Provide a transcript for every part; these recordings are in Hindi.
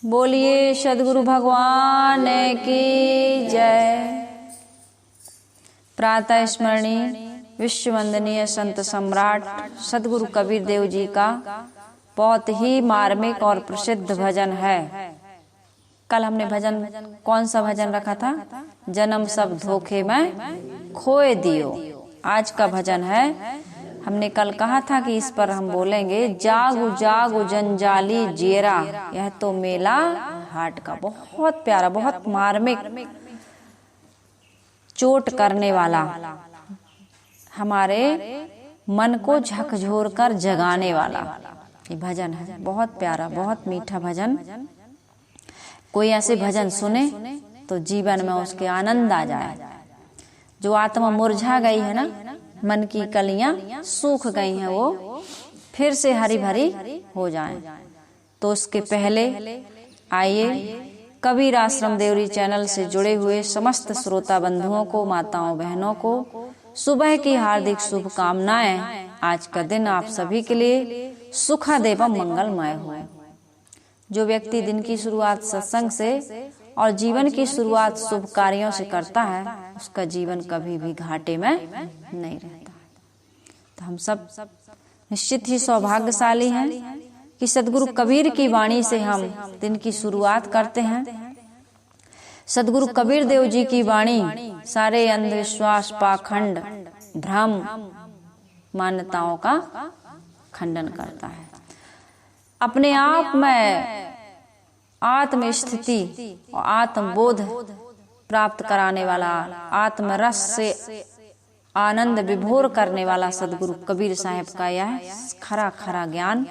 बोलिए सद्गुरु भगवान की जय। प्रातः स्मरणीय विश्व वंदनीय संत सम्राट सद्गुरु कबीर देव जी का बहुत ही मार्मिक और प्रसिद्ध भजन है। कल हमने भजन कौन सा भजन रखा था? जन्म सब धोखे में खोए दियो। आज का भजन है, हमने कल कहा था कि इस पर हम बोलेंगे, जागु जागु जंजाली जेरा, यह तो मेला हाट का। बहुत प्यारा, बहुत मार्मिक, चोट करने वाला, हमारे मन को झकझोर कर जगाने वाला ये भजन है। बहुत प्यारा, बहुत मीठा भजन। कोई ऐसे भजन सुने तो जीवन में उसके आनंद आ जाए। जो आत्मा मुरझा गई है ना, मन की कलियां सूख गई हैं, वो फिर से हरी भरी हो जाएं। तो उसके पहले आइए कबीर आश्रम देवरी चैनल से जुड़े हुए समस्त श्रोता बंधुओं को, माताओं बहनों को सुबह की हार्दिक शुभकामनाएं। आज का दिन आप सभी के लिए सुखद एवं मंगलमय हो। जो व्यक्ति दिन की शुरुआत सत्संग से और जीवन की शुरुआत शुभ कार्यों से करता है, उसका जीवन कभी भी घाटे में नहीं रहता। तो हम सब निश्चित ही सौभाग्यशाली हैं कि सद्गुरु कबीर की वाणी से हम दिन की शुरुआत करते हैं। सद्गुरु कबीर देव जी की वाणी सारे अंधविश्वास, पाखंड, भ्रम, मान्यताओं का खंडन करता है। अपने आप में आत्म स्थिति और आत्मबोध प्राप्त कराने वाला, आत्मरस से आनंद विभोर करने वाला सद्गुरु कबीर साहब का यह खरा खरा ज्ञान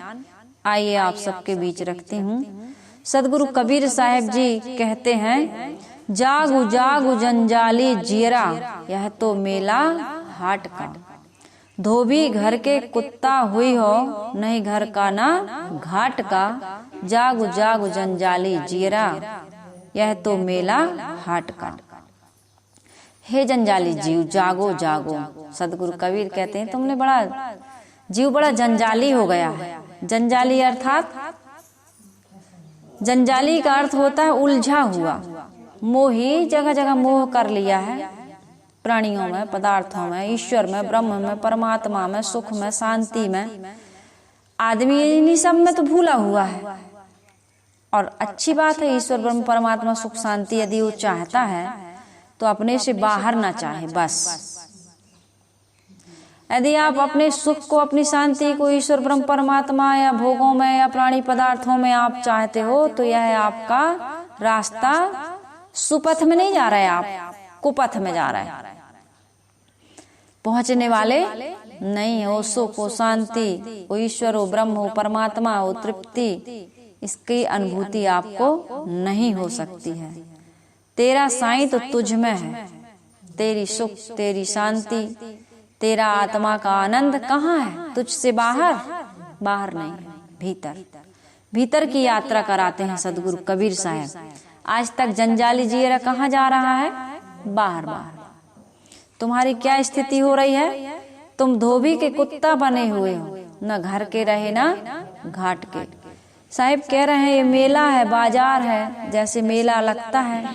आइए आप सबके बीच रखती हूँ। सद्गुरु कबीर साहब जी कहते हैं, जागु जागु जंजाली जीरा, यह तो मेला हाट का। धोबी घर के कुत्ता हुई हो, नहीं घर का ना घाट का। जागु जागु जंजाली जीरा, यह तो मेला हाट का। हे जंजाली जीव, जागो जागो। सद्गुरु कबीर कहते हैं, तुमने जीव बड़ा जंजाली हो गया है। जंजाली अर्थात, जंजाली का अर्थ होता है उलझा हुआ, मोही, जगह जगह मोह कर लिया है प्राणियों में, पदार्थों में, ईश्वर में, ब्रह्म में, परमात्मा में, सुख में, शांति में। आदमी इन्हीं सब में तो भूला हुआ है। और अच्छी बात है, ईश्वर, ब्रह्म, परमात्मा, सुख, शांति यदि वो चाहता है तो अपने से बाहर ना चाहे बस। यदि आप अपने सुख को, अपनी शांति को ईश्वर, ब्रह्म, परमात्मा या भोगों में या प्राणी पदार्थों में आप चाहते हो, तो यह आपका रास्ता सुपथ में नहीं जा रहा है, आप कुपथ में जा रहा है। पहुंचने वाले नहीं हो। सुख हो, शांति हो, ईश्वर हो, ब्रह्म हो, परमात्मा हो, तृप्ति, इसकी अनुभूति आपको नहीं हो सकती है। तेरा साईं तो तुझ में है। तेरी सुख, तेरी शांति, तेरा आत्मा का आनंद कहाँ है? तुझसे बाहर? बाहर नहीं, भीतर। भीतर की यात्रा कराते हैं सद्गुरु कबीर साहब। आज तक जंजाली जीरा कहाँ जा रहा है? बाहर बाहर। तुम्हारी क्या स्थिति हो रही है? तुम धोबी के कुत्ता बने हुए हो, न घर के रहे ना घाट के। साहिब कह रहे हैं, ये मेला है, बाजार है। जैसे मेला लगता है,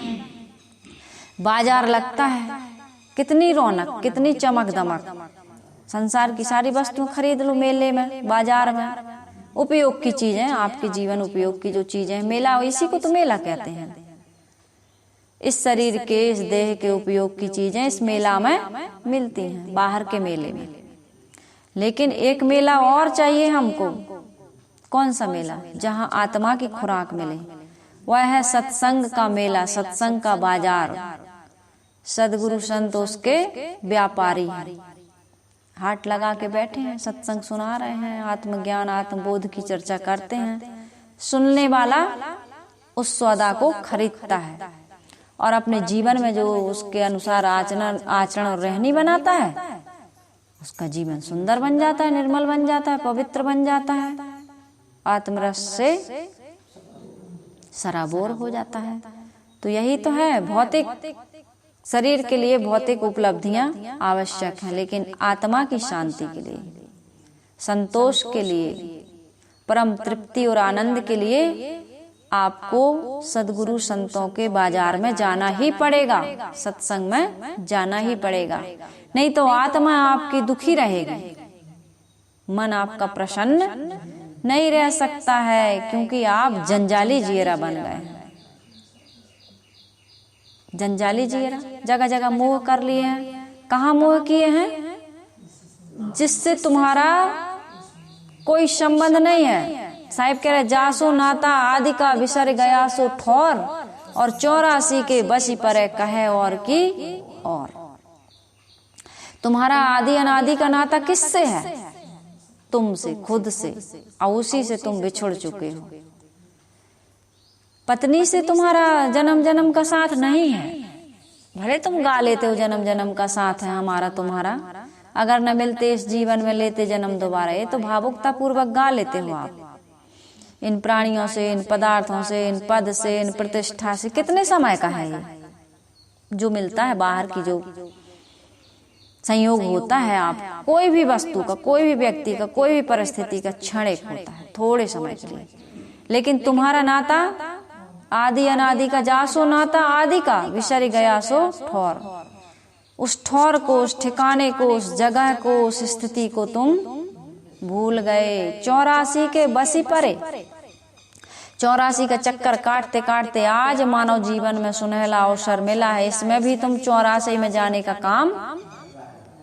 बाजार लगता है, कितनी रौनक, कितनी चमक दमक। संसार की सारी वस्तु खरीद लो मेले में, बाजार में। उपयोग की चीजें, आपके जीवन उपयोग की जो चीजें, मेला, इसी को तो मेला कहते हैं। इस शरीर के, इस देह के उपयोग की चीजें इस मेला में मिलती हैं, बाहर के मेले में। लेकिन एक मेला और चाहिए हमको। कौन सा मेला? जहां आत्मा की खुराक मिले। वह है सत्संग का मेला, सत्संग का बाजार। सद्गुरु संत उसके व्यापारी हैं, हाट लगा के बैठे हैं, सत्संग सुना रहे हैं, आत्मज्ञान, आत्मबोध की चर्चा करते हैं। सुनने वाला उस सौदा को खरीदता है और अपने जीवन में जो उसके अनुसार आचरण और रहनी बनाता है, उसका जीवन सुंदर बन जाता है, निर्मल बन जाता है, पवित्र बन जाता है, आत्मरस से सराबोर हो जाता है। तो यही तो है, भौतिक शरीर के लिए भौतिक उपलब्धियां आवश्यक हैं, लेकिन आत्मा की शांति के लिए, संतोष के लिए, परम तृप्ति और आनंद के लिए आपको सद्गुरु संतों के बाजार में जाना ही पड़ेगा, सत्संग में जाना ही पड़ेगा, नहीं तो आत्मा आपकी दुखी रहेगी, मन आपका प्रसन्न नहीं रह सकता है, क्योंकि आप जंजाली जियरा बन गए। जंजाली जियरा, जगह जगह मोह कर लिए हैं। कहाँ मोह किए हैं? जिससे तुम्हारा कोई संबंध नहीं है। साहिब कह रहे जासो नाता आदि का विसर गया सो ठौर, और 84 के बसी पर कहे और की और। तुम्हारा आदि अनादि का नाता किससे है? तुमसे, खुद से, और उसी से तुम बिछुड़ चुके हो। पत्नी से तुम्हारा जन्म जन्म का साथ नहीं है, भले तुम गा लेते हो जन्म जन्म का साथ है हमारा तुम्हारा, अगर न मिलते इस जीवन में लेते जन्म दोबारा, ये तो भावुकता पूर्वक गा लेते हो आप। इन प्राणियों से, इन पदार्थों से, इन पद से, इन प्रतिष्ठा से कितने समय का है ये जो मिलता है बाहर की, जो संयोग होता है आप कोई भी वस्तु का, कोई भी व्यक्ति का, कोई भी परिस्थिति का क्षणिक होता है, थोड़े समय के लिए। लेकिन तुम्हारा नाता आदि अनादि का, जासो नाता आदि का विसर गया सो ठौर। उस ठौर को, उस ठिकाने को, उस जगह को, उस स्थिति को तुम भूल गए। 84 के बसी परे, 84 का चक्कर काटते काटते आज मानव जीवन में सुनहला अवसर मिला है, इसमें भी तुम 84 में जाने का काम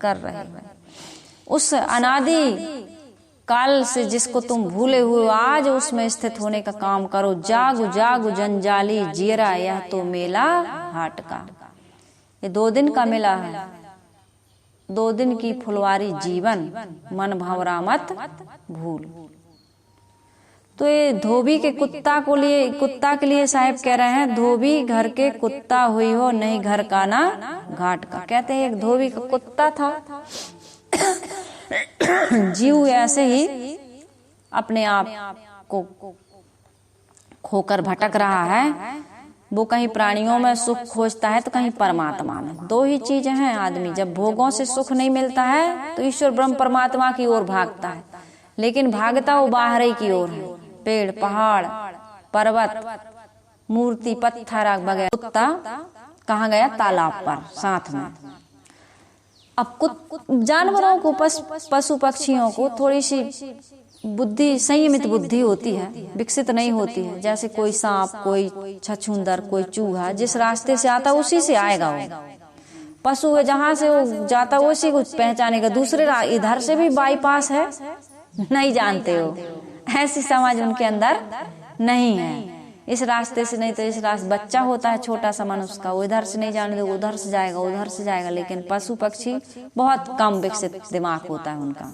कर रहे हो। उस अनादि काल से जिसको तुम भूले हुए, आज उसमें स्थित होने का काम करो। जागु जागु जंजाली जियरा, यह तो मेला हाट का। ये 2 दिन का मेला है, 2 दिन की फुलवारी जीवन, मन भंवरा मत भूल। तो ये धोबी के कुत्ता के लिए साहिब कह रहे हैं, धोबी घर के कुत्ता हुई हो, नहीं घर का ना घाट का। कहते हैं एक धोबी का कुत्ता था, जीव ऐसे ही अपने आप को खोकर भटक रहा है। वो कहीं प्राणियों में सुख खोजता है तो कहीं परमात्मा में। 2 ही चीजें हैं आदमी, जब भोगों से सुख नहीं मिलता है तो ईश्वर ब्रह्म परमात्मा की ओर भागता है, लेकिन भागता वो बाहर ही की ओर है। पेड़, पहाड़, पर्वत, मूर्ति, पत्थर वगैरह। कुत्ता कहाँ गया? तालाब पर साथ में। अब जानवरों को, पशु पक्षियों को थोड़ी सी बुद्धि, संयमित बुद्धि होती है, विकसित नहीं होती है। जैसे कोई सांप, कोई छछूंदर, कोई चूहा, जिस रास्ते से आता उसी से आएगा वो। पशु है, जहां से वो जाता उसी को पहचानेगा। दूसरे इधर से भी बाईपास है, नहीं जानते हो, ऐसी समझ उनके अंदर नहीं है। इस रास्ते से नहीं तो इस रास्ते, बच्चा होता है छोटा सा मनुष्य का, वो इधर से नहीं जाने दो, उधर से जाएगा, उधर से जाएगा। लेकिन पशु पक्षी बहुत कम विकसित दिमाग होता है उनका।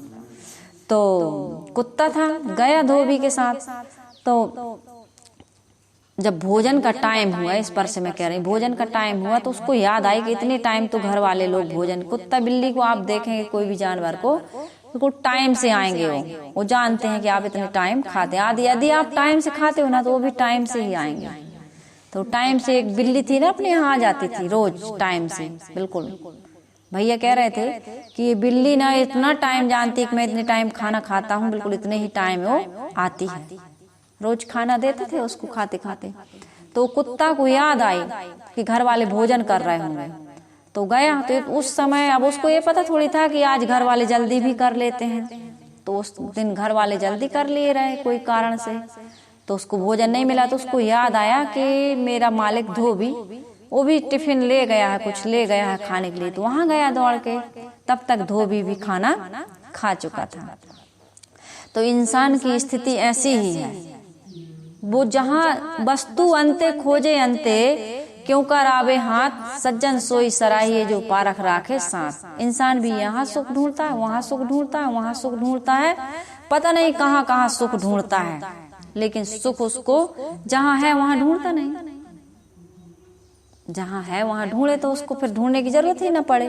तो कुत्ता था, गया धोबी के साथ। तो जब भोजन का टाइम हुआ, इस पर से मैं कह रही, भोजन का टाइम हुआ तो उसको याद आई कि इतने टाइम तो घर वाले लोग भोजन, कुत्ता बिल्ली को आप देखेंगे, कोई भी जानवर को टाइम से आएंगे, वो जानते हैं कि आप इतने टाइम खाते हैं। यदि आप टाइम से खाते हो ना तो वो भी टाइम से ही आएंगे। तो टाइम से एक बिल्ली थी ना, अपने यहाँ आ जाती थी रोज टाइम से। बिल्कुल भैया कह रहे थे कि ये बिल्ली ना इतना टाइम जानती है कि मैं इतने टाइम खाना खाता हूँ, बिल्कुल इतने ही टाइम वो आती है। रोज खाना देते थे उसको खाते खाते। तो कुत्ता को याद आई कि घर वाले भोजन कर रहे होंगे, तो गया। तो उस समय अब उसको ये पता थोड़ी था कि आज घर वाले जल्दी भी कर लेते हैं, तो उस दिन घर वाले जल्दी कर ले रहे कोई कारण से, तो उसको भोजन नहीं मिला। तो उसको याद आया कि मेरा मालिक धोबी, वो भी टिफिन ले गया है, कुछ ले गया है खाने के लिए। तो वहां गया दौड़ के, तब तक धोबी भी खाना खा चुका था। तो इंसान की स्थिति ऐसी ही है, वो जहां वस्तु अंते खोजे अंते, क्यों कर आवे हाथ सज्जन सोई सराहिए, जो पारख राखे साथ। इंसान भी यहाँ सुख ढूंढता है, वहां सुख ढूंढता है, वहां सुख ढूंढता है, पता नहीं कहाँ कहाँ सुख ढूंढता है, लेकिन सुख उसको जहां है वहां ढूंढता नहीं। जहां है वहां ढूंढे तो उसको फिर ढूंढने की जरूरत ही न पड़े।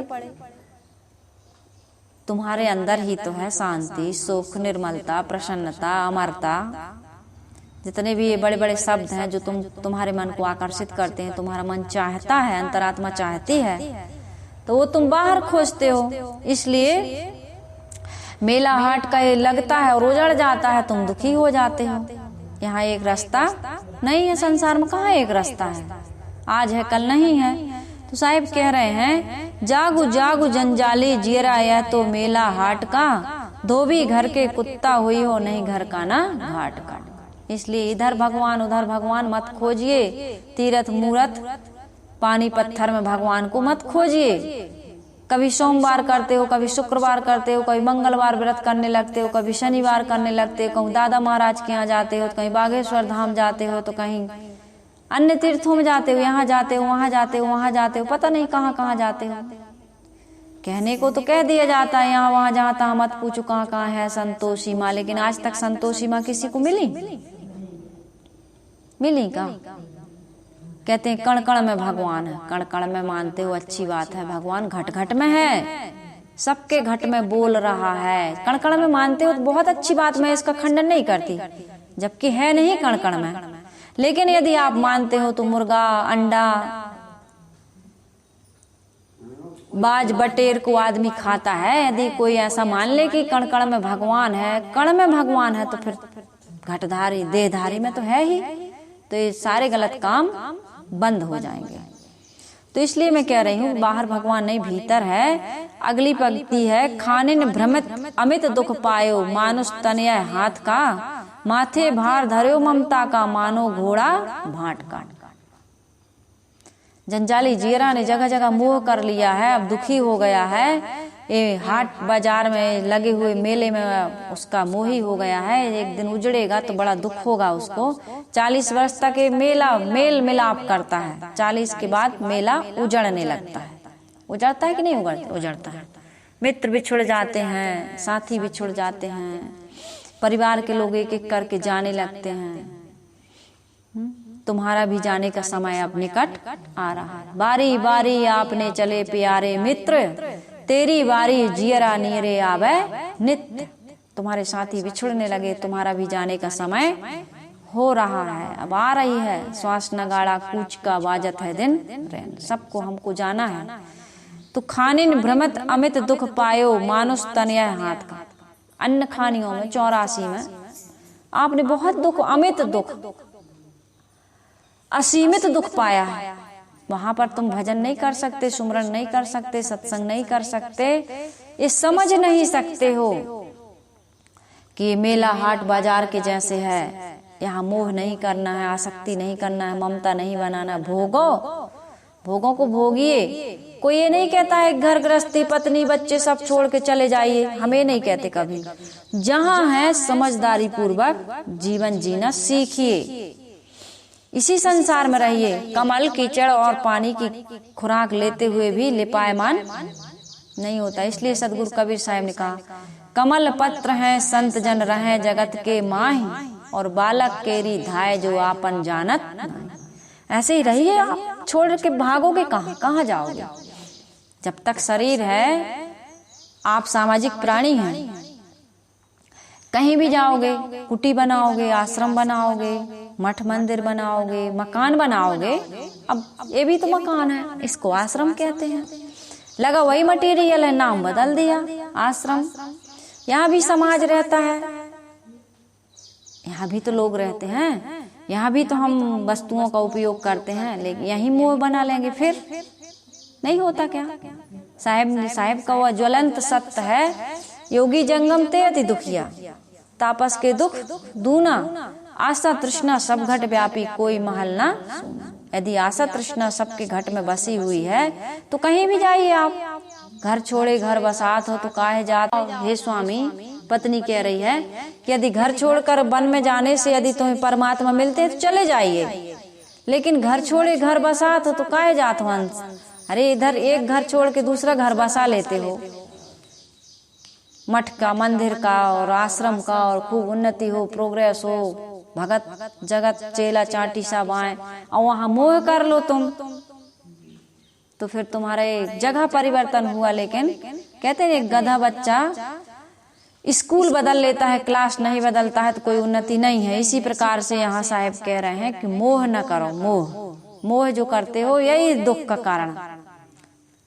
तुम्हारे अंदर ही तो है शांति, सुख, निर्मलता, प्रसन्नता, अमरता। जितने भी ये बड़े बड़े शब्द हैं जो तुम्हारे मन को आकर्षित करते हैं, तुम्हारा मन चाहता है, अंतरात्मा चाहती है, तो वो तुम बाहर खोजते हो। इसलिए मेला हाट का ये लगता है और उजड़ जाता है, तुम दुखी हो जाते हो। यहाँ एक रास्ता नहीं है, संसार में कहाँ एक रास्ता है, आज है कल नहीं है। तो साहिब कह रहे हैं जागु जागु जंजाली जियरा यह तो मेला हाट का, धोबी घर के कुत्ता हुई हो नहीं घर का ना घाट का। इसलिए इधर भगवान उधर भगवान मत खोजिए, तीर्थ मूर्त पानी पत्थर में भगवान को मत खोजिए। कभी सोमवार करते हो, कभी शुक्रवार करते हो, कभी मंगलवार व्रत करने लगते हो, कभी शनिवार करने लगते हो, कहीं दादा महाराज के यहाँ जाते हो, तो कहीं बागेश्वर धाम जाते हो, तो कहीं अन्य तीर्थों में जाते हो, यहाँ जाते हो, वहां जाते हो, वहां जाते हो, पता नहीं कहाँ कहाँ जाते हो। कहने को तो कह दिया जाता है यहाँ वहां जहाँ तहाँ मत पूछो कहाँ कहाँ है संतोषी माँ, लेकिन आज तक संतोषी माँ किसी को मिली का? कहते हैं कण कण में भगवान है, कण कण में मानते हो अच्छी बात है, भगवान घट घट में है, सबके घट में बोल रहा है। कण कण में मानते हो तो बहुत अच्छी बात, मैं इसका खंडन नहीं करती, जबकि है नहीं कण कण में। लेकिन यदि आप मानते हो तो मुर्गा अंडा बाज बटेर को आदमी खाता है। यदि कोई ऐसा मान ले कि कण कण में भगवान है, कण में भगवान है, तो फिर घटधारी देहधारी में तो है ही, तो ये सारे गलत काम बंद हो जाएंगे। तो इसलिए मैं कह रही हूँ बाहर भगवान नहीं भीतर है। अगली पंक्ति है खानिन भ्रमित अमित दुख पायो, मानुष तनय हाथ का, माथे भार धर्यो ममता का, मानो घोड़ा भाट का। जंजाली जियरा ने जगह जगह मोह कर लिया है, अब दुखी हो गया है। ये हाट बाजार में लगे हुए मेले में उसका मोही हो गया है। एक दिन उजड़ेगा तो बड़ा दुख होगा उसको। 40 वर्ष तक ये मेल मिलाप करता है, 40 के बाद मेला उजड़ने लगता है। उजड़ता है कि नहीं उजड़ता है। मित्र बिछुड़ जाते हैं, साथी बिछुड़ जाते हैं, परिवार के लोग एक एक करके जाने लगते हैं। तुम्हारा भी जाने का समय अब निकट आ रहा है। बारी बारी आपने चले प्यारे मित्र, तेरी बारी जियरा नीरे आवे नित्य। तुम्हारे साथी बिछुड़ने लगे, तुम्हारा भी जाने का समय हो रहा है, अब आ रही है। श्वास नगाड़ा कूच का बाजत है दिन रैन, सबको हमको जाना है। तो खानिन भ्रमित अमित दुख पायो, मानुष तनय हाथ का। अन्न खानियों में 84 में आपने बहुत दुख, अमित दुख, असीमित दुख पाया है। वहां पर तुम भजन नहीं कर सकते, सुमरन नहीं कर सकते, सत्संग नहीं कर सकते, ये समझ नहीं सकते हो कि ये मेला हाट बाजार के जैसे है। यहाँ मोह नहीं करना है, आसक्ति नहीं करना है, ममता नहीं बनाना। भोगों को भोगिए। कोई ये नहीं कहता है घर गृहस्थी पत्नी बच्चे सब छोड़ के चले जाइए, हमें नहीं कहते कभी। जहाँ है समझदारी पूर्वक जीवन जीना सीखिए, इसी संसार में रहिए। कमल कीचड़ और पानी की खुराक लेते हुए भी लिपायमान नहीं होता। इसलिए सदगुरु कबीर साहब ने कहा कमल पत्र हैं संत जन रहे जगत के माही, और बालक केरी धाय जो आपन जानत। ऐसे ही रहिए आप, छोड़ के भागोगे कहाँ, कहाँ जाओगे। जब तक शरीर है आप सामाजिक प्राणी हैं। कहीं भी जाओगे, कुटी बनाओगे, आश्रम बनाओगे, मठ मंदिर बनाओगे, मकान बनाओगे। अब ये भी तो मकान है, इसको आश्रम कहते हैं। लगा वही मटेरियल है, नाम बदल दिया आश्रम। यहाँ भी समाज रहता है, यहाँ भी तो लोग रहते हैं, यहाँ भी तो हम वस्तुओं का उपयोग करते हैं, लेकिन यही मोह बना लेंगे फिर नहीं होता क्या। साहेब का वह ज्वलंत सत्य है, योगी जंगम ते अति दुखिया, तापस के दुख दूना, आशा तृष्णा सब घट व्यापी कोई महल ना सोना। यदि आशा तृष्णा सबके घट में बसी हुई है तो कहीं भी जाइए आप। घर छोड़े घर बसात हो तो काहे जात। हे स्वामी, पत्नी कह रही है कि यदि घर छोड़कर वन में जाने से यदि तुम्हें परमात्मा मिलते तो चले जाइए, लेकिन घर छोड़े घर बसात हो तो काहे जात वंश। अरे इधर एक घर छोड़ के दूसरा घर बसा लेते हो, मठ का, मंदिर का और आश्रम का, और खूब उन्नति हो, प्रोग्रेस हो, भगत जगत चेला चाटी सब आए, और वहां मोह कर लो तुम, तो फिर तुम्हारा एक जगह परिवर्तन हुआ। लेकिन कहते हैं एक गधा बच्चा स्कूल बदल लेता है, क्लास नहीं बदलता है तो कोई उन्नति नहीं है। इसी प्रकार से यहाँ साहब कह रहे हैं कि मोह न करो। मोह जो करते हो यही दुख का कारण।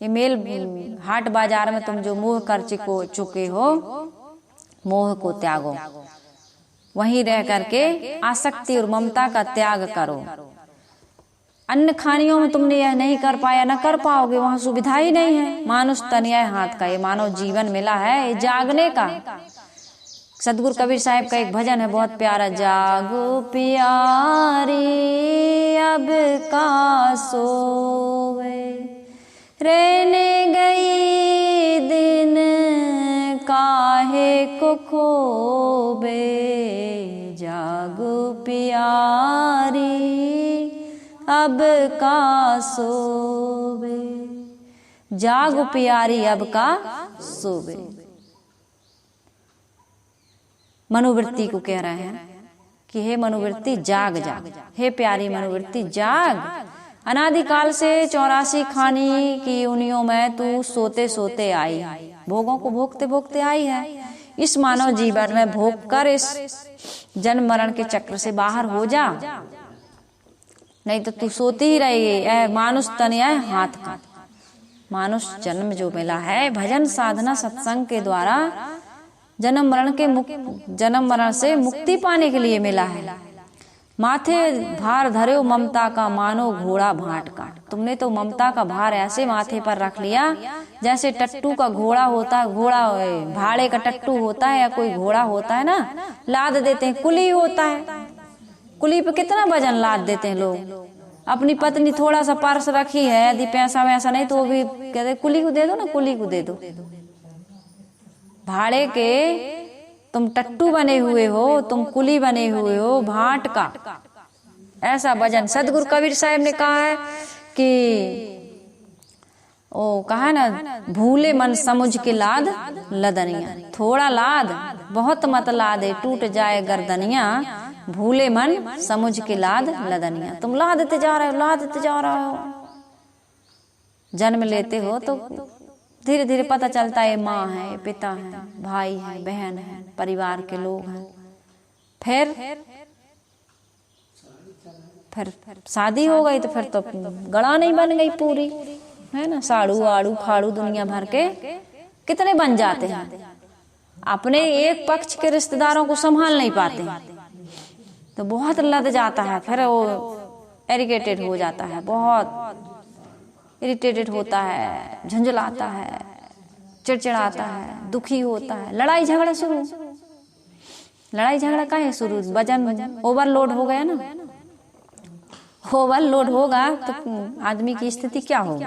ये मेल हाट बाजार में तुम जो मोह कर चुके हो, मोह को त्यागो। वहीं रह करके आसक्ति और ममता का त्याग करो। अन्य खानियों में तुमने यह नहीं कर पाया, न कर पाओगे, वहां सुविधा ही नहीं है। मानुष तनिया हाथ का, ये मानव जीवन मिला है जागने का। सदगुरु कबीर साहब का एक भजन है बहुत प्यारा, जागो प्यारी अब का सोवे, रहने गई दिन काहे को खोबे, जागो प्यारी अब का सोवे, जागो प्यारी अब का सोवे। मनोवृत्ति को कह रहे हैं कि हे मनोवृत्ति जाग जाग, हे प्यारी मनोवृत्ति जाग। अनादिकाल से 84 खानी की योनियों में तू सोते सोते आई, भोगों को भोगते भोगते आई है। इस मानव जीवन में भोग कर इस जन्म मरण के चक्र से बाहर हो जा, नहीं तो तू सोती ही रहेगी। मानुष तनिया हाथ का, मानुष जन्म जो मिला है भजन साधना सत्संग के द्वारा जन्म मरण से मुक्ति पाने के लिए मिला है। माथे भार धरे ममता का, मानो घोड़ा भाट का। तुमने तो ममता का भार ऐसे माथे पर रख लिया जैसे टट्टू का घोड़ा होता है, घोड़ा भाड़े का टट्टू होता है या कोई घोड़ा होता है ना, लाद देते हैं। कुली होता है, कुली पे कितना वजन लाद देते हैं लोग। अपनी पत्नी थोड़ा सा पर्स रखी है, यदि पैसा वैसा नहीं तो वो भी कहते कुली को दे दो ना, कुली को दे दो। भाड़े के तुम टट्टू बने हुए हो, तुम कुली बने हुए हो भाट का। ऐसा वजन सदगुरु कबीर साहब ने कहा है कि कहा ना, भूले मन समुझ के लाद लदनिया। थोड़ा लाद, बहुत मत लादे, टूट जाए गर्दनिया। भूले मन समुझ के लाद लदनिया। तुम लादते जा रहे हो, लादते जा रहे हो। जन्म लेते हो तो धीरे धीरे पता चलता है माँ है, पिता है, भाई है, बहन है, परिवार के लोग हैं। फिर शादी हो गई तो फिर तो गड़ा नहीं बन गई पूरी, है ना। साड़ू आड़ू फाड़ू दुनिया भर के कितने बन जाते हैं। अपने एक पक्ष के रिश्तेदारों को संभाल नहीं पाते हैं तो बहुत लद जाता है। फिर वो इरिटेटेड हो जाता है, बहुत इरिटेटेड होता है, झुंझलाता है, चिड़चिड़ाता है, दुखी होता है। लड़ाई झगड़ा शुरू। लड़ाई झगड़ा काहे शुरू? वजन ओवरलोड हो गया ना। ओवरलोड होगा तो आदमी की स्थिति क्या होगी?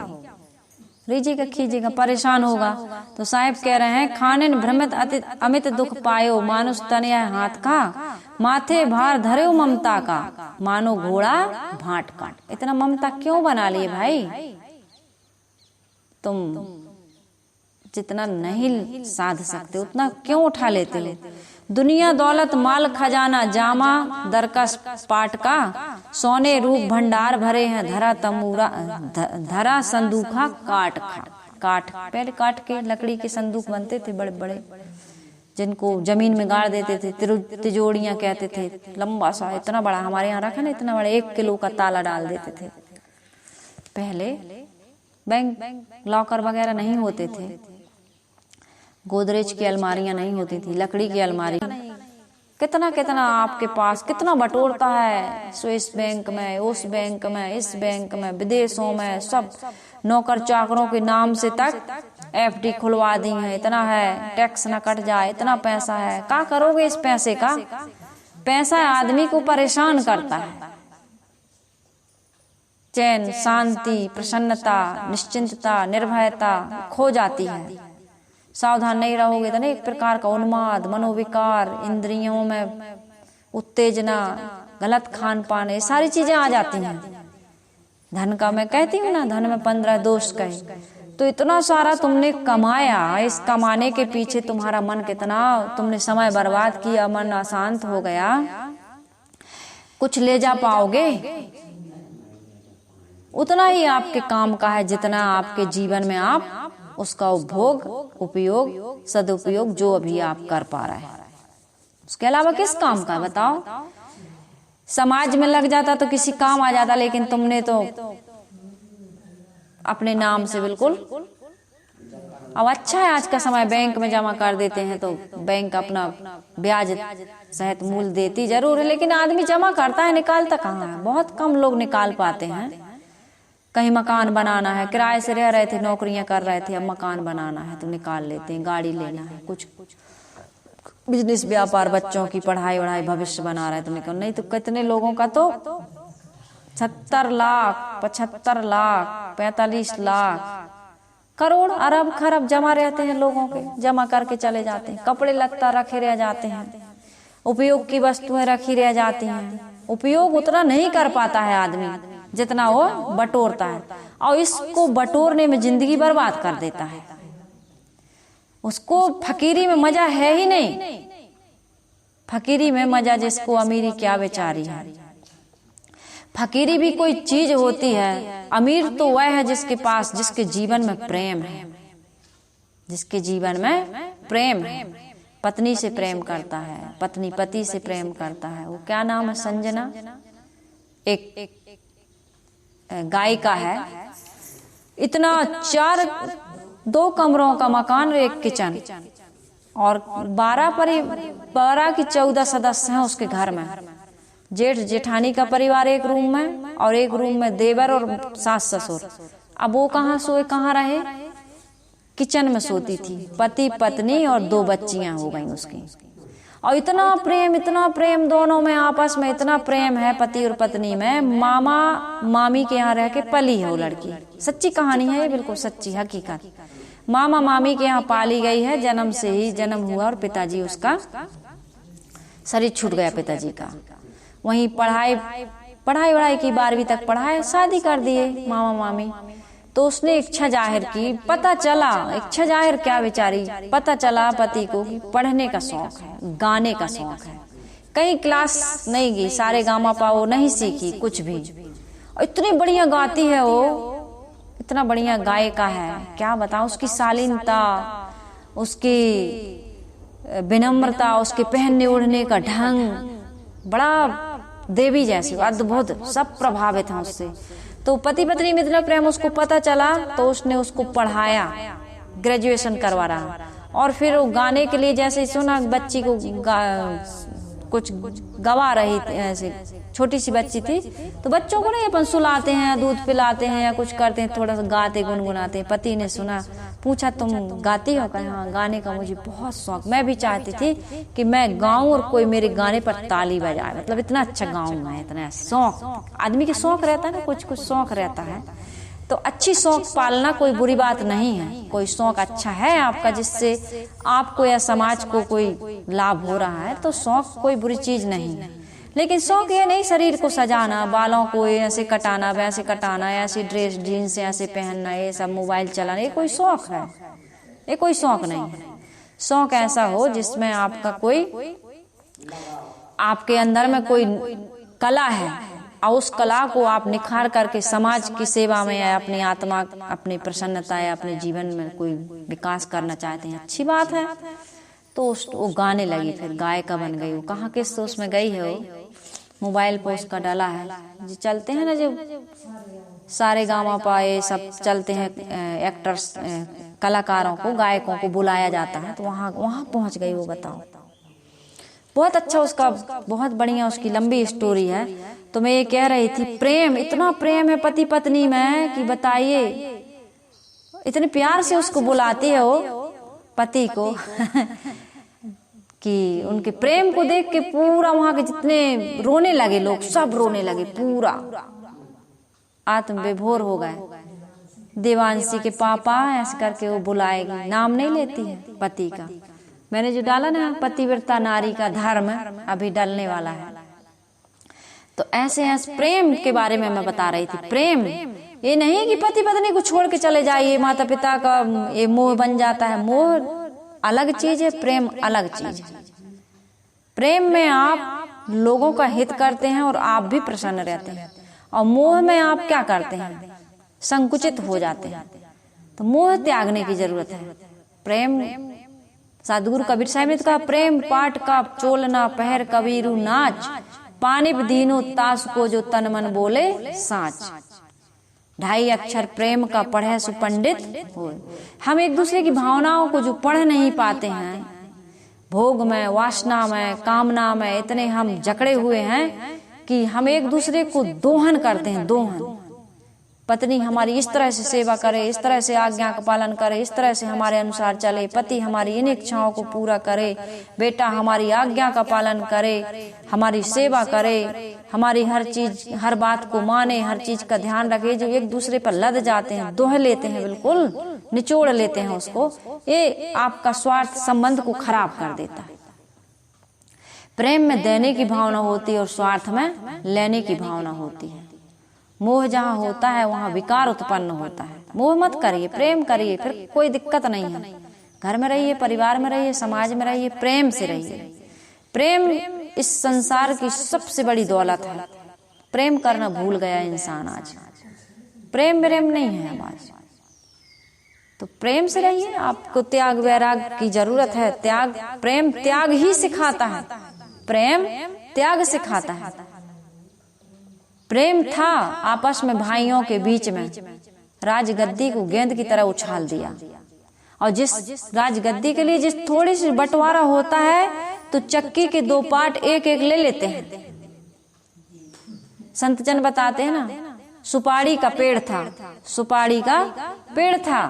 रीझेगा, खींचेगा, परेशान होगा। तो साहिब कह रहे हैं, खाने भ्रमित अमित दुख पायो, मानुष तनया हाथ का, माथे भार धरे ममता का, मानो घोड़ा भाट का। इतना ममता क्यों बना लिए भाई? तुम जितना नहीं साध सकते उतना क्यों उठा लेते हो? दुनिया दौलत माल खजाना, जामा दरकस पाट का, सोने रूप भंडार भरे हैं, धरा तमूरा धरा संदूखा काट। पहले काट के लकड़ी के संदूक बनते थे बड़े बड़े, जिनको जमीन में गाड़ देते थे, तिजोड़ियां कहते थे। लंबा सा इतना बड़ा, हमारे यहाँ रखा ना इतना बड़ा, 1 किलो का ताला डाल देते थे। पहले बैंक लॉकर वगैरह नहीं होते थे, गोदरेज की अलमारियां नहीं होती थी, लकड़ी की अलमारी। कितना कितना आपके पास कितना बटोरता है, स्विस बैंक में, उस बैंक में, इस बैंक में, विदेशों में, सब नौकर चाकरों के नाम से तक FD खुलवा दी है। इतना है, टैक्स न कट जाए, इतना पैसा है। क्या करोगे इस पैसे का? पैसा आदमी को परेशान करता है। चैन, शांति, प्रसन्नता, निश्चिंतता, निर्भयता खो जाती है। सावधान नहीं रहोगे तो ना एक प्रकार का उन्माद, मनोविकार, इंद्रियों में उत्तेजना, गलत खान पान, ये सारी चीजें आ जाती हैं। धन का मैं कहती हूँ ना, धन में 15 दोष कहे। तो इतना सारा तुमने कमाया, इस कमाने के पीछे तुम्हारा मन कितना, तुमने समय बर्बाद किया, मन अशांत हो गया। कुछ ले जा पाओगे? उतना ही आपके काम का है जितना आपके जीवन में आप उसका उपभोग, उपयोग, सदुपयोग जो अभी आप कर पा रहे हैं। उसके अलावा किस काम का बताओ? समाज में लग जाता तो किसी काम आ जाता, लेकिन तुमने तो अपने नाम से बिल्कुल अब अच्छा है आज का समय, बैंक में जमा कर देते हैं तो बैंक अपना ब्याज सहित मूल्य देती जरूर है, लेकिन आदमी जमा करता है, निकालता कहाँ है? बहुत कम लोग निकाल पाते हैं। कहीं मकान बनाना है, किराए से रह रहे थे, नौकरियां कर रहे थे, अब मकान बनाना है तो निकाल लेते हैं। गाड़ी लेना है, कुछ बिजनेस व्यापार, बच्चों की पढ़ाई वढ़ाई भविष्य बना रहे तो निकल, नहीं तो कितने लोगों का तो 70 लाख 75 लाख 45 लाख करोड़ अरब खरब जमा रहते हैं लोगों के, जमा करके चले जाते हैं। कपड़े लत्ता रखे रह जाते हैं, उपयोग की वस्तुएं रखी रह जाती हैं। उपयोग उतना नहीं कर पाता है आदमी जितना वो बटोरता है, और इसको बटोरने में जिंदगी बर्बाद कर देता है। उसको फकीरी में मजा है ही नहीं। फकीरी में मजा जिसको अमीरी क्या बेचारी है। फकीरी भी कोई चीज होती है, अमीर तो वह है जिसके पास, जिसके जीवन में प्रेम है, जिसके जीवन में प्रेम है। पत्नी से प्रेम करता है, पत्नी पति से प्रेम करता है। वो क्या नाम है? संजना, एक गायिका है। इतना 2 कमरों का मकान और 1 किचन, और 12 की 14 सदस्य हैं उसके घर में। जेठ जेठानी का परिवार एक रूम में, और एक रूम में देवर और सास ससुर। अब वो कहाँ सोए, कहाँ रहे? किचन में सोती थी। पति पत्नी और 2 बच्चियां हो गई उसकी। और इतना प्रेम दोनों में, आपस में इतना प्रेम है पति और पत्नी में। मामा मामी के यहाँ रह के पली है वो लड़की। सच्ची कहानी है ये, बिल्कुल सच्ची हकीकत। मामा मामी के यहाँ पाली गई है, जन्म से ही जन्म हुआ और पिताजी उसका शरीर छूट गया पिताजी का। वहीं पढ़ाई वढ़ाई की 12वीं तक पढ़ाए, शादी कर दिए मामा मामी। तो उसने इच्छा जाहिर की, पता चला, इच्छा जाहिर क्या बेचारी, पता चला पति को पढ़ने का शौक है, गाने का शौक है। कहीं क्लास नहीं गई, सारे गामा पाओ नहीं सीखी कुछ भी। और इतनी बढ़िया गाती है वो, इतना बढ़िया गायिका है, क्या बताऊं। उसकी शालीनता, उसकी विनम्रता, उसके पहनने ओढ़ने का ढंग, बड़ा देवी जैसी, अद्भुत, सब प्रभावित हैं उससे। तो पति पत्नी में इतना प्रेम, उसको पता चला तो उसने उसको पढ़ाया, ग्रेजुएशन करवा रहा। और फिर वो गाने के लिए, जैसे सुना बच्ची को कुछ गवा रही थी, ऐसे छोटी सी बच्ची थी, तो बच्चों को नहीं अपन सुलाते हैं, दूध पिलाते हैं या कुछ करते हैं, थोड़ा सा गाते गुनगुनाते हैं। पति ने सुना, पूछा तुम गाती हो? कहा हाँ, गाने का मुझे बहुत शौक, मैं भी चाहती थी कि मैं गाऊं और कोई मेरे गाने पर ताली बजाए, मतलब इतना अच्छा गाऊं मैं, इतना शौक। आदमी के शौक रहता है ना, कुछ कुछ शौक रहता है। तो अच्छी शौक पालना कोई बुरी बात नहीं है। कोई शौक अच्छा है आपका जिससे आपको या समाज को कोई लाभ हो रहा है, तो शौक कोई बुरी चीज नहीं है। लेकिन शौक ये नहीं शरीर को सजाना, बालों को ऐसे कटाना, वैसे कटाना, ऐसी ड्रेस जीन्स ऐसे पहनना, ये सब मोबाइल चलाना, ये कोई शौक है? ये कोई शौक नहीं है। शौक ऐसा हो जिसमें आपका कोई, आपके अंदर में कोई कला है और उस कला को आप निखार करके समाज की सेवा में या अपनी आत्मा, अपनी प्रसन्नता या अपने जीवन में कोई विकास करना चाहते हैं, अच्छी बात है। तो वो गाने लगी, फिर गायिका बन गई। वो कहाँ किस तो उसमें गई है, वो मोबाइल पर उसका डाला है, जो चलते हैं ना, जो सारे गामा पाए सब चलते हैं, एक्टर्स, कलाकारों को, गायकों को बुलाया जाता है, तो वहाँ पहुँच गई वो। बताओ, बहुत अच्छा उसका, बहुत बढ़िया उसकी लंबी स्टोरी है। तो मैं ये कह रही थी, प्रेम, इतना प्रेम है पति पत्नी में कि बताइए, इतने प्यार से उसको बुलाती है वो पति को कि उनके प्रेम को देख के पूरा वहां के जितने रोने लगे लोग, सब रोने लगे, पूरा आत्म विभोर हो गए। देवांशी के पापा ऐसे करके वो बुलाएगी, नाम नहीं लेती है पति का। मैंने जो डाला ना, पतिव्रता नारी का धर्म अभी डलने वाला है। तो ऐसे प्रेम के बारे में मैं बता रही थी। प्रेम ये नहीं कि पति पत्नी को छोड़ के चले जाइए, माता पिता का ये मोह बन जाता है। मोह अलग चीज है, प्रेम अलग चीज है। प्रेम में आप लोगों का हित करते हैं और आप भी प्रसन्न रहते हैं, और मोह में आप क्या करते हैं, संकुचित हो जाते हैं। तो मोह त्यागने की जरूरत है। प्रेम, सदगुरु कबीर साहब ने कहा, प्रेम पाट का चोलना पहर कबीरू नाच, पानिप दीनो तास को जो तन मन बोले साच। ढाई अक्षर प्रेम का पढ़े सुपंडित होए। हम एक दूसरे की भावनाओं को जो पढ़ नहीं पाते हैं, भोग में, वासना में, कामना में इतने हम जकड़े हुए हैं कि हम एक दूसरे को दोहन करते हैं। दोहन, पत्नी हमारी इस तरह से सेवा करे, इस तरह से आज्ञा का पालन करे, इस तरह से हमारे अनुसार चले, पति हमारी इन इच्छाओं को पूरा करे, बेटा हमारी आज्ञा का पालन करे, हमारी सेवा करे, हमारी हर चीज, हर बात को माने, हर चीज का ध्यान रखे। जो एक दूसरे पर लद जाते हैं, दोह लेते हैं, बिल्कुल निचोड़ लेते हैं उसको, ये आपका स्वार्थ संबंध को खराब कर देता है। प्रेम में देने की भावना होती है और स्वार्थ में लेने की भावना होती है। मोह जहाँ होता है वहाँ विकार उत्पन्न होता है। मोह मत करिए, प्रेम करिए, फिर कोई दिक्कत नहीं है। घर में रहिए, परिवार में रहिए, समाज में रहिए, प्रेम से रहिए। प्रेम इस संसार की सबसे बड़ी दौलत है। प्रेम करना भूल गया इंसान आज। प्रेम नहीं है हम आज। तो प्रेम से रहिए। आपको त्याग वैराग की जरूरत है। त्याग, प्रेम त्याग ही सिखाता है। प्रेम त्याग सिखाता है। प्रेम था आपस में भाइयों के बीच में, राजगद्दी को गेंद की तरह उछाल दिया। और जिस राजगद्दी के लिए जिस थोड़ी सी बंटवारा होता है तो चक्की के दो पार्ट एक एक ले लेते हैं। संत जन बताते हैं ना, सुपारी का पेड़ था, सुपारी का पेड़ था,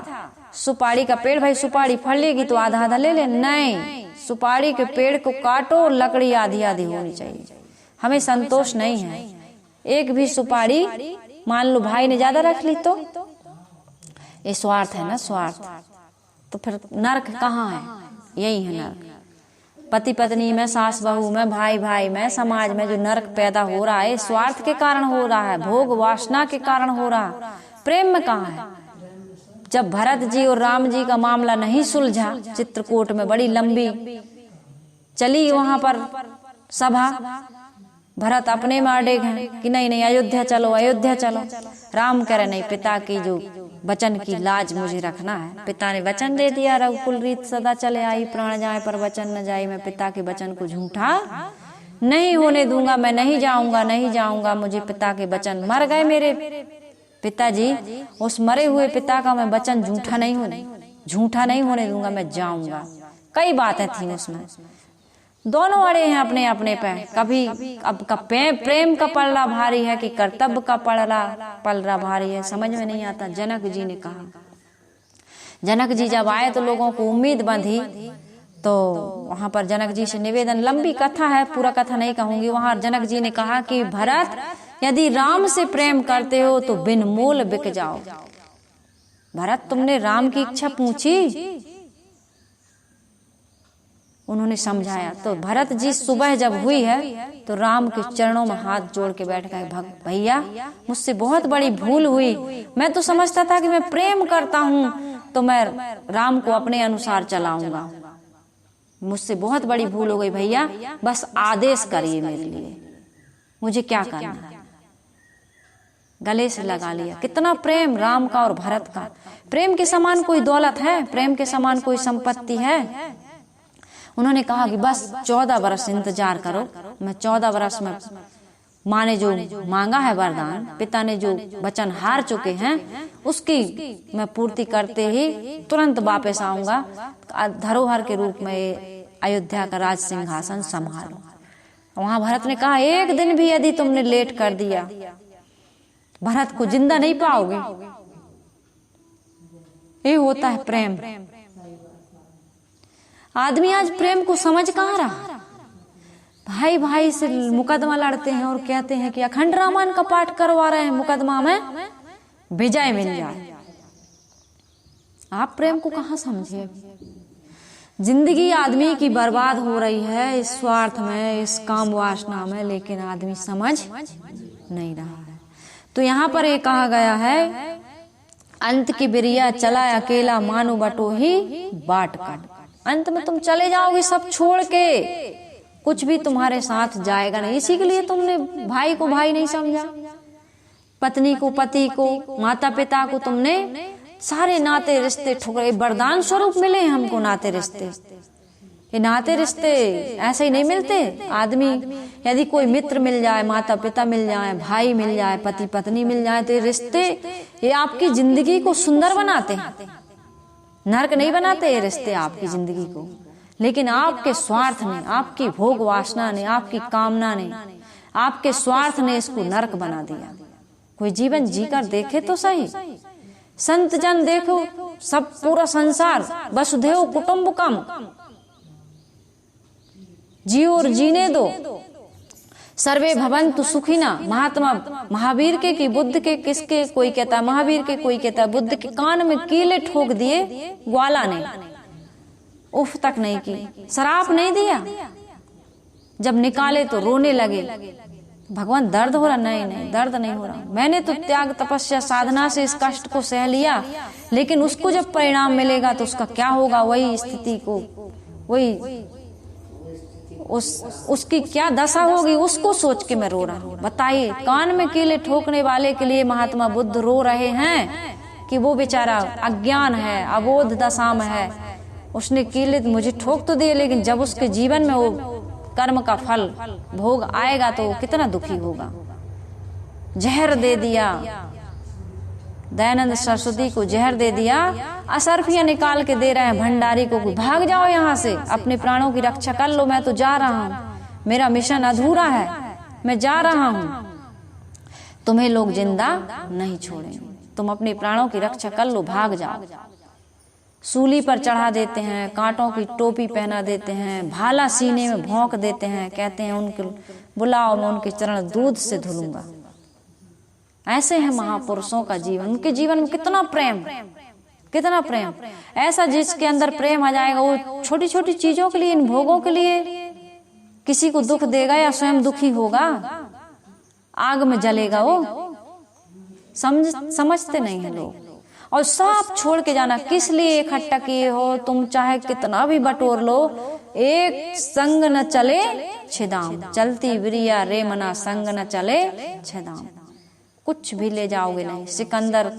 सुपारी का पेड़, भाई सुपारी फलेगी तो आधा आधा ले ले, नहीं, सुपारी के पेड़ को काटो, लकड़ी आधी आधी होनी चाहिए। हमें संतोष नहीं है। एक भी सुपारी मान लो भाई ने ज्यादा रख ली तो ये स्वार्थ है ना, स्वार्थ। तो फिर नरक कहाँ है? यही है नरक। पति पत्नी में, सास बहू में, भाई भाई में, समाज में जो नरक पैदा हो रहा है स्वार्थ के कारण हो रहा है, भोग वासना के कारण हो रहा है। प्रेम में कहाँ है? जब भरत जी और राम जी का मामला नहीं सुलझा, चित्रकूट में बड़ी लंबी चली वहां पर सभा, भरत अपने में अड़े हैं कि नहीं नहीं अयोध्या चलो, अयोध्या चलो। राम कह रहे नहीं, पिता की जो वचन की लाज मुझे रखना है। पिता ने वचन दे दिया, रघुकुल रीत सदा चले आई, प्राण जाए पर वचन न जाए। मैं पिता के वचन को झूठा नहीं होने दूंगा, मैं नहीं जाऊंगा, नहीं जाऊंगा। मुझे पिता के वचन, मर गए मेरे पिताजी, उस मरे हुए पिता का मैं वचन झूठा नहीं होने दूंगा, मैं जाऊंगा। कई बातें थी उसमें, दोनों अड़े हैं अपने अपने पे। कभी अब का प्रेम का पलड़ा भारी है कि कर्तव्य का पलड़ा भारी है, समझ में नहीं आता। जनक जी ने कहा, जनक जी जब आए तो लोगों को उम्मीद बंधी, तो वहां पर जनक जी से निवेदन, लंबी कथा है, पूरा कथा नहीं कहूंगी। वहां जनक जी ने कहा कि भरत, यदि राम से प्रेम करते हो तो बिन मोल बिक जाओ। भरत, तुमने राम की इच्छा पूछी? उन्होंने समझाया। तो भरत जी सुबह जब हुई है तो राम के चरणों में हाथ जोड़ के बैठ गए, भैया मुझसे बहुत बड़ी भूल हुई। मैं तो समझता था कि मैं प्रेम करता हूँ तो मैं राम को अपने अनुसार चलाऊंगा। मुझसे बहुत बड़ी भूल हो गई भैया, बस आदेश करिए मेरे लिए, मुझे क्या करना है। गले से लगा लिया। कितना प्रेम राम का और भरत का। प्रेम के समान कोई दौलत है? प्रेम के समान कोई संपत्ति है? उन्होंने कहा कि बस 14 वर्ष इंतजार करो, मैं 14 वर्ष में माँ ने जो मांगा है वरदान, पिता ने जो वचन हार चुके हैं, उसकी मैं पूर्ति करते ही तुरंत वापस आऊंगा, धरोहर के रूप में अयोध्या का राज सिंहासन संभालो। वहां भरत ने कहा, एक दिन भी यदि तुमने लेट कर दिया, भरत को जिंदा नहीं पाओगे। ये होता है प्रेम। आदमी आज प्रेम को समझ कहाँ रहा। भाई भाई से मुकदमा लड़ते हैं और कहते हैं कि अखंड रामायण का पाठ करवा रहे हैं, मुकदमा में विजय मिल जाए। आप प्रेम को कहाँ समझे? जिंदगी आदमी की बर्बाद हो रही है इस स्वार्थ में, इस काम वासना में, लेकिन आदमी समझ नहीं रहा है। तो यहाँ पर ये कहा गया है, अंत की बिरिया चला अकेला, मानो बटो ही बाट काट। अंत में तुम चले जाओगे सब छोड़ के, कुछ भी तुम्हारे साथ जाएगा नहीं। इसी के लिए तुमने भाई को भाई नहीं समझा, पत्नी को पति को, माता पिता को तुमने सारे नाते रिश्ते ठुकरे। वरदान स्वरूप मिले हमको नाते रिश्ते, ये नाते रिश्ते ऐसे ही नहीं मिलते। आदमी यदि कोई मित्र मिल जाए, माता पिता मिल जाए, भाई मिल जाए, पति पत्नी मिल जाए, तो ये रिश्ते ये आपकी जिंदगी को सुंदर बनाते हैं, नरक नहीं बनाते ये रिश्ते आपकी जिंदगी को। लेकिन आपके स्वार्थ ने, आपकी भोग वासना ने, आपकी कामना ने, आपके स्वार्थ ने इसको नरक बना दिया। कोई जीवन जीकर देखे तो सही। संत जन देखो, सब पूरा संसार वसुधैव कुटुंबकम, जियो और जीने दो, सर्वे भवन्तु सुखिना। महात्मा महावीर के कि बुद्ध के, किसके, कोई कहता है महावीर के, कोई कहता है बुद्ध के कान में कीले ठोक दिए ग्वाला ने, उफ तक नहीं की, शराप नहीं दिया। जब निकाले तो रोने लगे, भगवान दर्द हो रहा? नहीं नहीं, दर्द नहीं हो रहा, मैंने तो त्याग तपस्या साधना से इस कष्ट को सह लिया, लेकिन उसको जब परिणाम मिलेगा तो उसका क्या होगा, वही स्थिति को, वही उसकी क्या दशा होगी, उसको सोच के मैं रो रहा हूँ। बताइए, कान में कीले ठोकने वाले के लिए महात्मा बुद्ध रो रहे हैं कि वो बेचारा अज्ञान है, अबोध दशा में है, उसने कीले मुझे ठोक तो दिए, लेकिन जब उसके जीवन में वो कर्म का फल भोग आएगा तो वो कितना दुखी होगा। जहर दे दिया, दयानंद सरस्वती को जहर दे दिया, असरफियां निकाल के दे रहे हैं भंडारी को, भाग जाओ यहाँ से, अपने प्राणों की रक्षा कर लो, मैं तो जा रहा हूँ, मेरा मिशन अधूरा है, मैं जा रहा हूँ, तुम्हें लोग जिंदा नहीं छोड़ेंगे, तुम अपने प्राणों की रक्षा कर लो, भाग जाओ। सूली पर चढ़ा देते हैं, कांटों की टोपी पहना देते हैं, भाला सीने में भोंक देते हैं, कहते हैं उनके बुलाओ, मैं उनके चरण दूध से धुलूंगा। ऐसे है महापुरुषों का जीवन, उनके जीवन में कितना प्रेम, कितना प्रेम। ऐसा जिसके अंदर प्रेम आ जाएगा, वो छोटी छोटी चीजों के लिए, इन भोगों के लिए किसी को दुख देगा या स्वयं दुखी होगा, आग में जलेगा वो, समझते नहीं है लोग। और सब छोड़ के जाना, किस लिए इकट्ठा किए हो तुम, चाहे कितना भी बटोर लो, एक संग न चले छिदाम, चलती बिरिया रे मना, संग न चले छिदाम, कुछ भी ले जाओगे नहीं। सिकंदर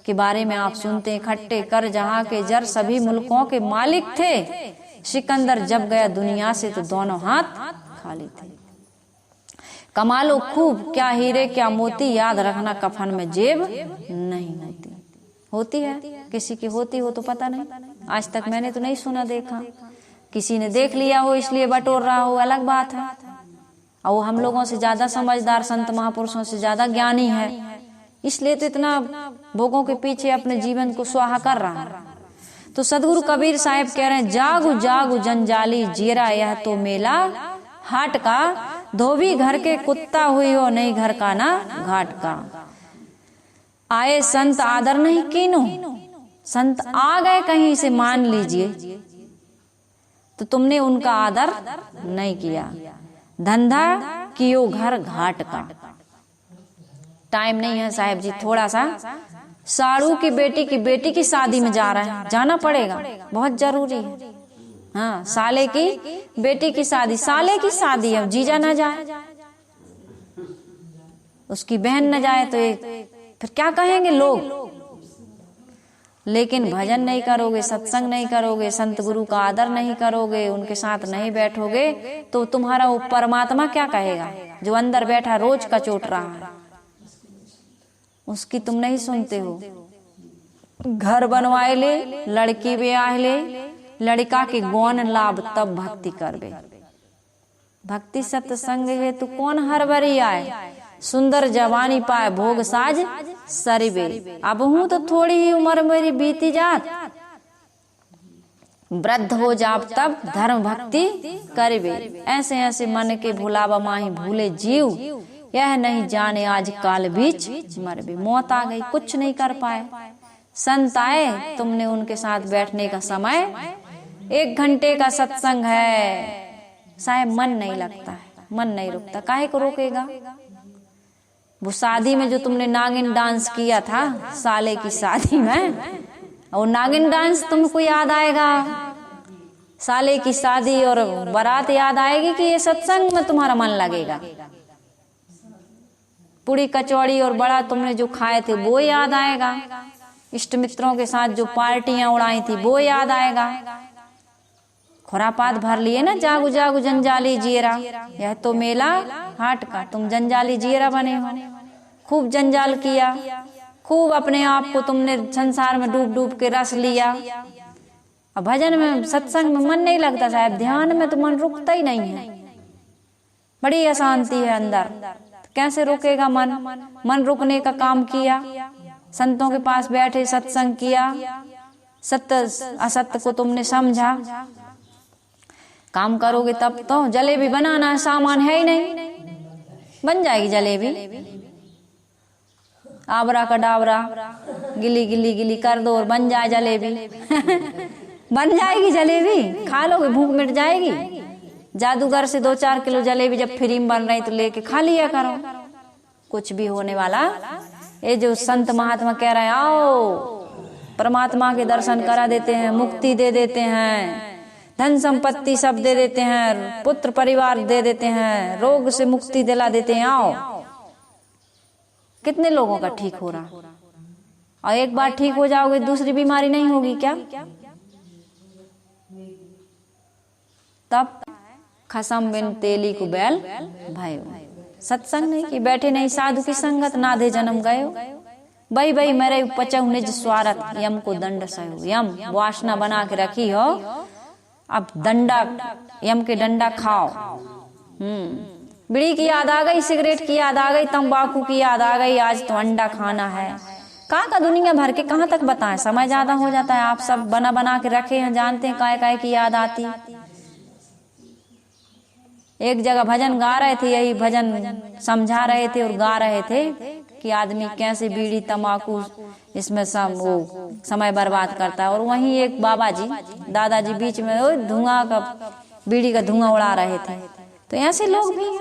के बारे में आप सुनते हैं, इकट्ठे कर जहां के जर, सभी मुल्कों के मालिक थे। सिकंदर जब गया दुनिया से तो दोनों हाथ खाली थे। कमा लो खूब, क्या हीरे क्या मोती, याद रखना कफन में जेब नहीं होती। होती है किसी की, होती हो तो पता नहीं, आज तक मैंने तो नहीं सुना देखा। किसी ने देख लिया हो इसलिए बटोर रहा हो, अलग बात है। और वो हम लोगों से ज्यादा समझदार, संत महापुरुषों से ज्यादा ज्ञानी है, इसलिए तो इतना भोगों के पीछे अपने जीवन को स्वाहा कर रहा है। तो सदगुरु कबीर साहब कह रहे हैं, जागु जागु जंजाली, जीरा यह तो मेला हाट का, धोबी घर के कुत्ता हुई हो, नहीं घर का ना घाट का। आए संत आदर नहीं कीनो, संत आ गए कहीं से मान लीजिए, तो तुमने उनका आदर नहीं किया। धंधा कियो घर घाट का। टाइम नहीं है साहब जी, थोड़ा सा साड़ू की बेटी की शादी में जा रहे हैं, जाना पड़ेगा, बहुत जरूरी है। हाँ, साले की बेटी की शादी, साले की शादी, अब जीजा ना जाए, उसकी बहन न जाए तो फिर क्या कहेंगे लोग। लेकिन भजन नहीं करोगे, सत्संग नहीं करोगे, संत गुरु का आदर नहीं करोगे, उनके साथ नहीं बैठोगे, तो तुम्हारा वो परमात्मा क्या कहेगा, जो अंदर बैठा रोज का चोट रहा है, उसकी तुम नहीं सुनते हो। घर बनवाए ले, लड़की ब्याह ले, लड़का के गौन लाभ तब भक्ति करबे। भक्ति सत्संग है तू कौन हर बरी आए, सुंदर जवानी पाए भोग साज सरिबे। अब हूं तो थोड़ी ही उम्र मेरी बीती जात, वृद्ध हो जाब तब धर्म भक्ति करबे। ऐसे ऐसे मन के भुलावा माही भूले जीव, यह नहीं जाने आज काल बीच मरबे। मौत आ गई, कुछ नहीं कर पाए। संत आए, तुमने उनके साथ बैठने का समय, 1 घंटे का सत्संग है, साहब मन नहीं लगता है, मन नहीं रुकता, काहे को रोकेगा। वो शादी में जो तुमने नागिन डांस किया था, साले की शादी में, और नागिन डांस तुमको याद आएगा, साले की शादी और बारात याद आएगी कि ये सत्संग में तुम्हारा मन लगेगा। पूरी कचौड़ी और बड़ा तुमने जो खाए थे वो याद आएगा, इष्ट मित्रों के साथ जो पार्टियां उड़ाई थी वो याद आएगा, खुरापात भर लिए ना, जागु जागु जंजाली जियरा, यह तो मेला हाट का, तुम जंजाली जियरा बने हो। खूब जंजाल किया, खूब अपने आप को तुमने संसार में डूब डूब के रस लिया। अब भजन में सत्संग में मन नहीं लगता साहब, ध्यान में तो मन रुकता ही नहीं है, बड़ी अशांति है अंदर। कैसे रुकेगा मन? मन रुकने का काम किया, संतों के पास बैठे सत्संग किया, सत्य असत्य को तुमने समझा, काम करोगे तब तो। जलेबी बनाना सामान है ही नहीं, बन जाएगी जलेबी। आबरा का डाबरा गिली गिली गिली कर दो और बन जाए जलेबी। बन जाएगी जलेबी, खा लोगे, भूख मिट जाएगी। जादूगर से 2-4 किलो जलेबी जब फ्री में बन रही तो लेके खा लिया करो, कुछ भी होने वाला। ये जो संत महात्मा कह रहे हैं आओ परमात्मा के दर्शन करा देते हैं, मुक्ति दे देते हैं, धन संपत्ति सब दे देते हैं, पुत्र परिवार दे देते हैं, रोग से मुक्ति दिला देते हैं, आओ। कितने लोगों का ठीक हो रहा? और एक बार ठीक हो जाओगे दूसरी बीमारी नहीं होगी क्या? तब खसम बिन तेली को बैल भयो। सत्संग नहीं कि बैठे नहीं साधु की संगत, नाधे जन्म गयो। बई बई मेरे पचऊ निज स्वार्थ, यम को दंड सयो। यम वासना बना के रखी हो, अब डंडा, यम के डंडा खाओ। बीड़ी की याद आ गई, सिगरेट की याद आ गई, तंबाकू की याद आ गई, आज तो अंडा खाना है। कहाँ का दुनिया भर के कहाँ तक बताएं, समय ज्यादा हो जाता है। आप सब बना बना के रखे हैं, जानते हैं काय काय की याद आती। एक जगह भजन गा रहे थे, यही भजन समझा रहे थे और गा रहे थे कि आदमी कैसे बीड़ी तंबाकू इसमें सब वो समय बर्बाद करता है। और वहीं एक बाबा जी दादाजी बीच में धुआं का, बीड़ी का धुआं उड़ा रहे थे। तो ऐसे लोग भी हैं,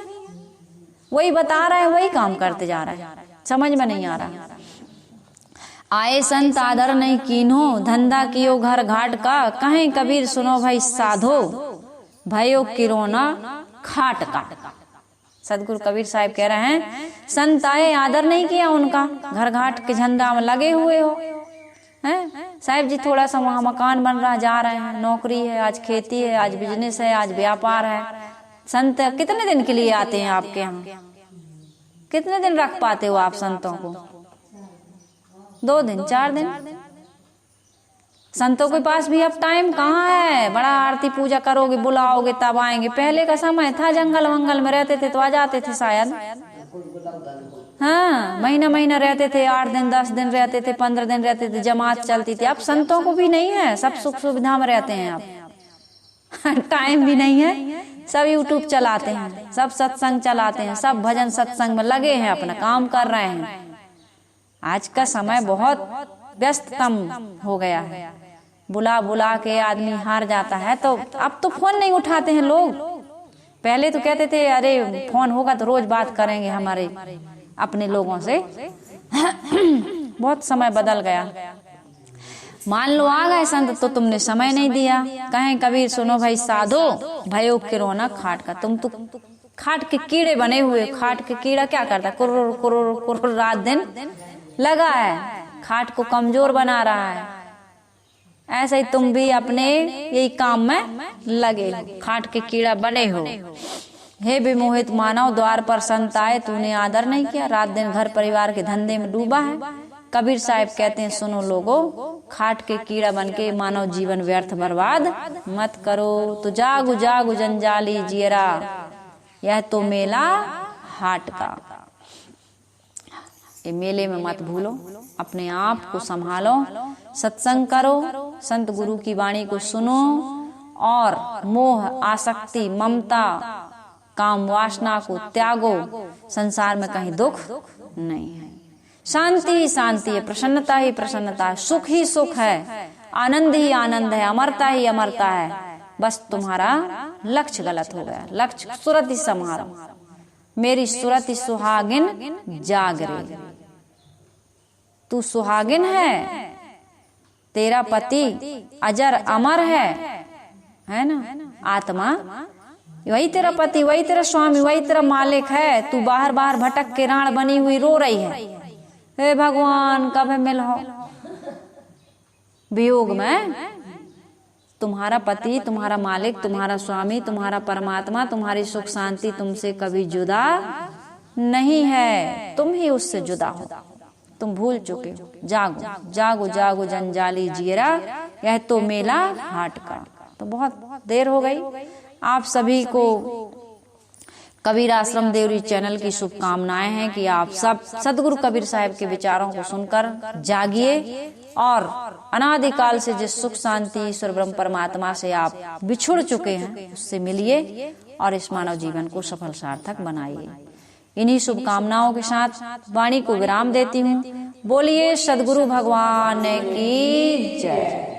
वही बता रहे हैं, वही काम करते जा रहे हैं, समझ में नहीं आ रहा। आए संत आदर नहीं कीन्हो, धंधा कियो घर घाट का, कहें कबीर सुनो भाई साधो, भयो किरोना खाट का। सदगुरु कबीर साहब कह रहे हैं संत आए आदर नहीं किया उनका, घर घाट के झंडा में लगे हुए हो हैं। साहब जी थोड़ा सा वहाँ मकान बन रहा, जा रहे हैं, नौकरी है, आज खेती है, आज बिजनेस है, आज व्यापार है। संत कितने दिन के लिए आते हैं आपके यहाँ? कितने दिन रख पाते हो आप संतों को? 2 दिन 4 दिन। संतों के पास भी अब टाइम कहाँ है? बड़ा आरती पूजा करोगे, बुलाओगे तब आएंगे। पहले का समय था जंगल वंगल में रहते थे तो आ जाते थे शायद, हाँ, महीना महीना रहते थे, 8 दिन 10 दिन रहते थे, 15 दिन रहते थे, जमात चलती थी। अब संतों को भी नहीं है, सब सुख सुविधा में रहते हैं अब। टाइम भी नहीं है, सब यूट्यूब चलाते हैं, सब सत्संग चलाते हैं, सब भजन सत्संग में लगे हैं, अपना काम कर रहे हैं। आज का समय बहुत व्यस्ततम हो गया है, बुला बुला के आदमी हार जाता है। तो अब तो फोन नहीं उठाते हैं लोग। पहले तो कहते थे अरे फोन होगा तो रोज बात करेंगे हमारे अपने लोगों से। बहुत समय बदल गया। मान लो आ गए संत तो तुमने समय नहीं दिया। कहें कबीर सुनो भाई साधो, भयो किरोना खाट का। तुम तो खाट के कीड़े बने हुए। खाट के कीड़ा क्या करता? कुर्र कुर्र कुर्र रात दिन लगा है, खाट को कमजोर बना रहा है। ऐसे ही तुम भी अपने यही काम में लगे हो, खाट के कीड़ा बने हो। हे विमोहित मानव, द्वार पर संत आए, तूने आदर नहीं किया, रात दिन घर परिवार के धंधे में डूबा है। कबीर साहब कहते हैं सुनो लोगो, खाट के कीड़ा बनके मानव जीवन व्यर्थ बर्बाद मत करो। तो जागु जागु जंजाली जियरा, यह तो मेला हाट का। ये मेले में मत भूलो, अपने आप को संभालो, सत्संग करो, संत गुरु की वाणी को सुनो और मोह आसक्ति ममता काम वासना को त्यागो। संसार में कहीं दुख नहीं है, शांति ही शांति है, प्रसन्नता ही प्रसन्नता है, सुख ही सुख है, आनंद ही आनंद है, अमरता ही अमरता है। बस तुम्हारा लक्ष्य गलत हो गया। लक्ष्य सुरति संहारो, मेरी सुरति सुहागिन जागरे। तू सुहागिन है, तेरा पति अजर अमर है ना? आत्मा वही तेरा पति, वही तेरा स्वामी, वही तेरा मालिक है। तू बाहर बाहर भटक के राण बनी हुई रो रही है, हे भगवान कब मिलो वियोग में। तुम्हारा पति, तुम्हारा मालिक, तुम्हारा स्वामी, तुम्हारा परमात्मा, तुम्हारी सुख शांति तुमसे कभी जुदा नहीं है, तुम ही उससे जुदा हो। तुम भूल चुके हो। जागो जागो जागो जंजाली जियरा, यह तो मेला हाट का। तो बहुत देर हो गई। आप सभी को कबीर आश्रम देवरी चैनल की शुभकामनाएं हैं कि आप सब सदगुरु कबीर साहब के विचारों को सुनकर जागिए और अनादिकाल से जिस सुख शांति ईश्वर ब्रह्म परमात्मा से आप बिछुड़ चुके हैं उससे मिलिए और इस मानव जीवन को सफल सार्थक बनाइए। इन्हीं शुभकामनाओं के साथ वाणी को विराम देती हूँ। बोलिए सदगुरु भगवान की जय।